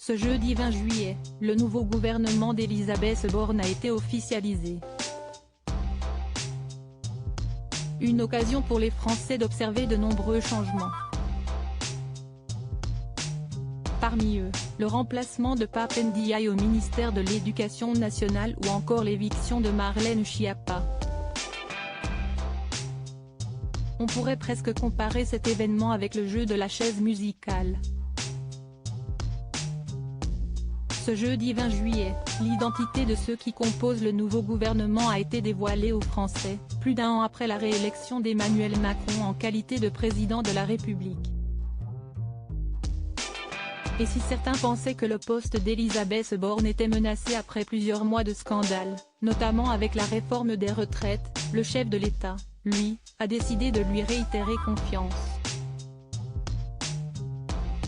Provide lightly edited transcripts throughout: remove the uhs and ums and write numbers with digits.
Ce jeudi 20 juillet, le nouveau gouvernement d'Elisabeth Borne a été officialisé. Une occasion pour les Français d'observer de nombreux changements. Parmi eux, le remplacement de Pape Ndiaye au ministère de l'Éducation nationale ou encore l'éviction de Marlène Schiappa. On pourrait presque comparer cet événement avec le jeu de la chaise musicale. Ce jeudi 20 juillet, l'identité de ceux qui composent le nouveau gouvernement a été dévoilée aux Français, plus d'un an après la réélection d'Emmanuel Macron en qualité de président de la République. Et si certains pensaient que le poste d'Elisabeth Borne était menacé après plusieurs mois de scandale, notamment avec la réforme des retraites, le chef de l'État, lui, a décidé de lui réitérer confiance.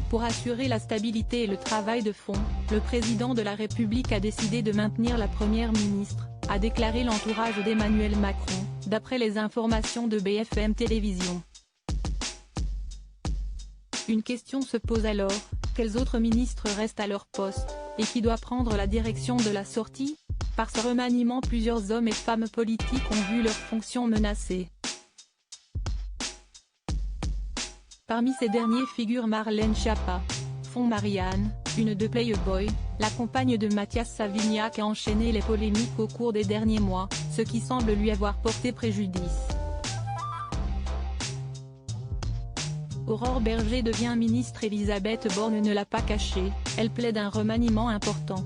Pour assurer la stabilité et le travail de fond, le président de la République a décidé de maintenir la première ministre, a déclaré l'entourage d'Emmanuel Macron, d'après les informations de BFM Télévision. Une question se pose alors, quels autres ministres restent à leur poste, et qui doit prendre la direction de la sortie? Par ce remaniement, plusieurs hommes et femmes politiques ont vu leurs fonctions menacées. Parmi ces derniers figure Marlène Schiappa, Fon Marianne, une de Playboy, la compagne de Mathias Savignac a enchaîné les polémiques au cours des derniers mois, ce qui semble lui avoir porté préjudice. Aurore Bergé devient ministre. Elisabeth Borne ne l'a pas caché, elle plaide un remaniement important.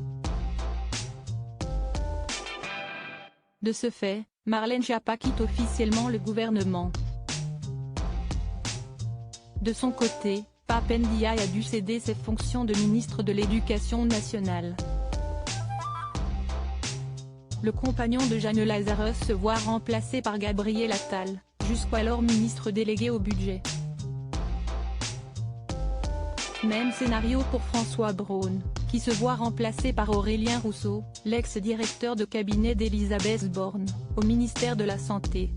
De ce fait, Marlène Schiappa quitte officiellement le gouvernement. De son côté, Pape Ndiaye a dû céder ses fonctions de ministre de l'Éducation nationale. Le compagnon de Jeanne Lazarus se voit remplacé par Gabriel Attal, jusqu'alors ministre délégué au budget. Même scénario pour François Braun, qui se voit remplacé par Aurélien Rousseau, l'ex-directeur de cabinet d'Elisabeth Borne, au ministère de la Santé.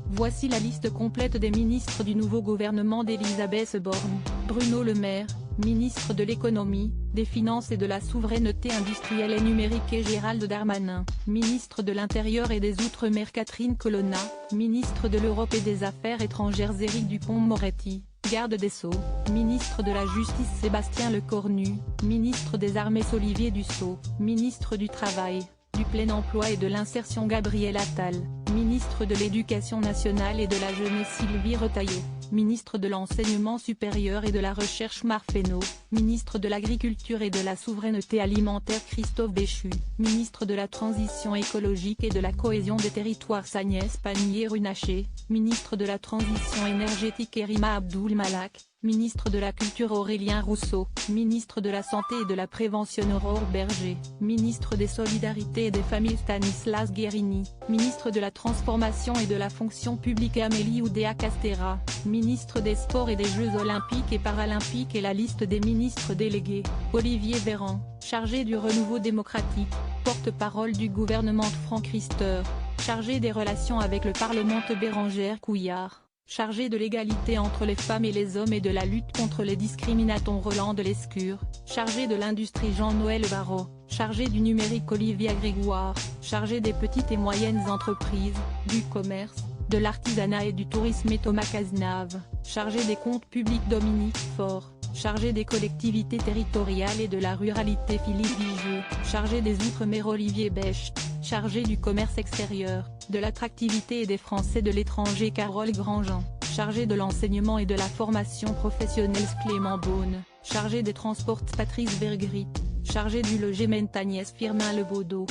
Voici la liste complète des ministres du nouveau gouvernement d'Elisabeth Borne. Bruno Le Maire, ministre de l'Économie, des Finances et de la Souveraineté industrielle et numérique, et Gérald Darmanin, ministre de l'Intérieur et des Outre-mer. Catherine Colonna, ministre de l'Europe et des Affaires étrangères. Éric Dupond-Moretti, garde des Sceaux, ministre de la Justice. Sébastien Lecornu, ministre des Armées. Olivier Dussopt, ministre du Travail, du Plein Emploi et de l'Insertion. Gabriel Attal, ministre de l'Éducation nationale et de la Jeunesse. Sylvie Retailleau, ministre de l'Enseignement supérieur et de la Recherche. Marc Fesneau, ministre de l'Agriculture et de la Souveraineté alimentaire. Christophe Béchu, ministre de la Transition écologique et de la Cohésion des territoires. Agnès Pannier-Runacher, ministre de la Transition énergétique. Rima Abdul-Malak, ministre de la Culture. Aurélien Rousseau, ministre de la Santé et de la Prévention. Aurore Bergé, ministre des Solidarités et des Familles. Stanislas Guerini, ministre de la Transformation et de la Fonction publique. Amélie Oudéa-Castéra, ministre des Sports et des Jeux olympiques et paralympiques. Et la liste des ministres délégués: Olivier Véran, chargé du renouveau démocratique, porte-parole du gouvernement. Franck Riester, chargé des relations avec le Parlement. Bérangère Couillard, chargé de l'égalité entre les femmes et les hommes et de la lutte contre les discriminations. Roland Lescure, chargé de l'industrie. Jean-Noël Barrot, chargé du numérique. Olivia Grégoire, chargé des petites et moyennes entreprises, du commerce, de l'artisanat et du tourisme. Et Thomas Cazenave, chargé des comptes publics. Dominique Faure, chargé des collectivités territoriales et de la ruralité. Philippe Vigier, chargé des Outre-mer. Olivier Becht, chargé du commerce extérieur, de l'attractivité et des Français de l'étranger. Carole Grandjean, chargé de l'enseignement et de la formation professionnelle. Clément Beaune, chargé des transports. Patrice Vergrit, chargé du logement. Agnès Firmin Lebaudot,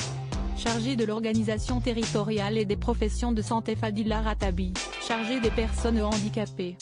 chargé de l'organisation territoriale et des professions de santé. Fadila Ratabi, chargé des personnes handicapées.